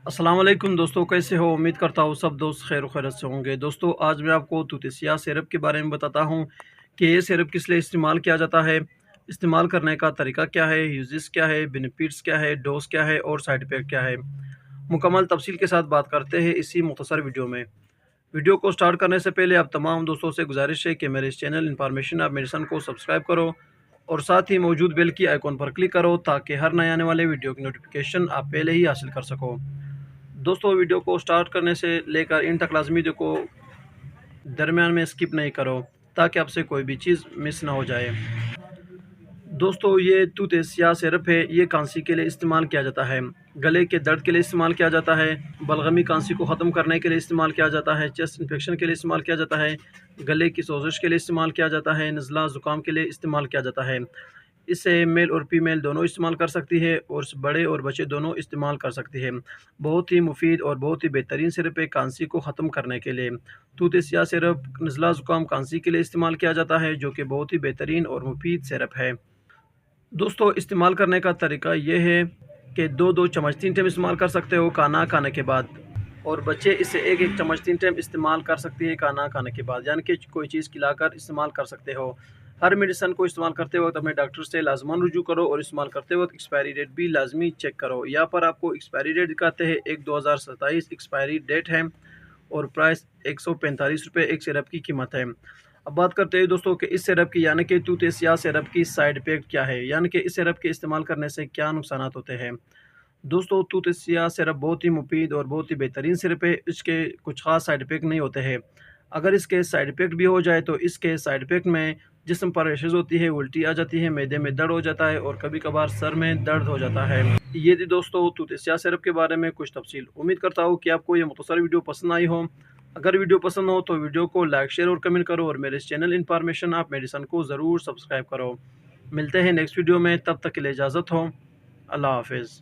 अस्सलाम वालेकुम दोस्तों, कैसे हो? उम्मीद करता हूँ सब दोस्त खैर खैरियत से होंगे। दोस्तों, आज मैं आपको तुलसिया सिरप के बारे में बताता हूँ कि ये सिरप किस लिए इस्तेमाल किया जाता है, इस्तेमाल करने का तरीका क्या है, यूजेस क्या है, बेनिफिट्स क्या है, डोज़ क्या है और साइड इफ़ेक्ट क्या है। मुकम्मल तफसील के साथ बात करते हैं इसी मुख्तसर वीडियो में। वीडियो को स्टार्ट करने से पहले आप तमाम दोस्तों से गुजारिश है कि मेरे इस चैनल इन्फॉर्मेशन ऑफ मेडिसिन को सब्सक्राइब करो और साथ ही मौजूद बेल की आइकॉन पर क्लिक करो ताकि हर नए आने वाले वीडियो की नोटिफिकेशन आप पहले ही हासिल कर सको। दोस्तों, वीडियो को स्टार्ट करने से लेकर इन तक लाजमी देखो, दरमियान में स्किप नहीं करो ताकि आपसे कोई भी चीज़ मिस ना हो जाए। दोस्तों, ये तुलसिया सिरप है, ये खांसी के लिए इस्तेमाल किया जाता है, गले के दर्द के लिए इस्तेमाल किया जाता है, बलगमी खांसी को ख़त्म करने के लिए इस्तेमाल किया जाता है, चेस्ट इन्फेक्शन के लिए इस्तेमाल किया जाता है, गले की सोजिश के लिए इस्तेमाल किया जाता है, नज़ला ज़ुकाम के लिए इस्तेमाल किया जाता है। इसे मेल और फीमेल दोनों इस्तेमाल कर सकती है और बड़े और बच्चे दोनों इस्तेमाल कर सकती है। बहुत ही मुफीद और बहुत ही बेहतरीन सिरप है खांसी को ख़त्म करने के लिए। तुलसिया सिरप नज़ला ज़ुकाम खांसी के लिए इस्तेमाल किया जाता है, जो कि बहुत ही बेहतरीन और मुफीद सिरप है। दोस्तों, इस्तेमाल करने का तरीका ये है कि 2-2 चम्मच 3 टाइम इस्तेमाल कर सकते हो खाना खाने के बाद, और बच्चे इसे 1-1 चम्मच 3 टाइम इस्तेमाल कर सकते हैं खाना खाने के बाद, यानी कि कोई चीज़ खिलाकर इस्तेमाल कर सकते हो। हर मेडिसिन को इस्तेमाल करते वक्त अपने डॉक्टर से लाज़िमन रुजू करो और इस्तेमाल करते वक्त एक्सपायरी डेट भी लाजमी चेक करो। यहाँ पर आपको एक्सपायरी डेट दिखाते हैं 1/2027 एक्सपायरी डेट है और प्राइस ₹145 एक सिरप की कीमत है। अब बात करते हैं दोस्तों कि इस सिरप की यानी कि तुलसिया सिरप की साइड इफ़ेक्ट क्या है, यानी कि इस सिरप के इस्तेमाल करने से क्या नुकसानात होते हैं। दोस्तों, तुलसिया सिरप बहुत ही मुफीद और बहुत ही बेहतरीन सिरप है, इसके कुछ ख़ास साइड इफ़ेक्ट नहीं होते हैं। अगर इसके साइड इफ़ेक्ट भी हो जाए तो इसके साइड इफ़ेक्ट में जिस्म पर रैशेज़ होती है, उल्टी आ जाती है, मैदे में दर्द हो जाता है और कभी-कभार सर में दर्द हो जाता है। ये थी दोस्तों तुलसिया सिरप के बारे में कुछ तफसील। उम्मीद करता हूँ कि आपको ये मुख्तसर वीडियो पसंद आई हो। अगर वीडियो पसंद हो तो वीडियो को लाइक, शेयर और कमेंट करो और मेरे इस चैनल इन्फॉर्मेशन ऑफ मेडिसिन को ज़रूर सब्सक्राइब करो। मिलते हैं नेक्स्ट वीडियो में, तब तक के लिए इजाज़त हो। अल्लाह हाफ़िज़।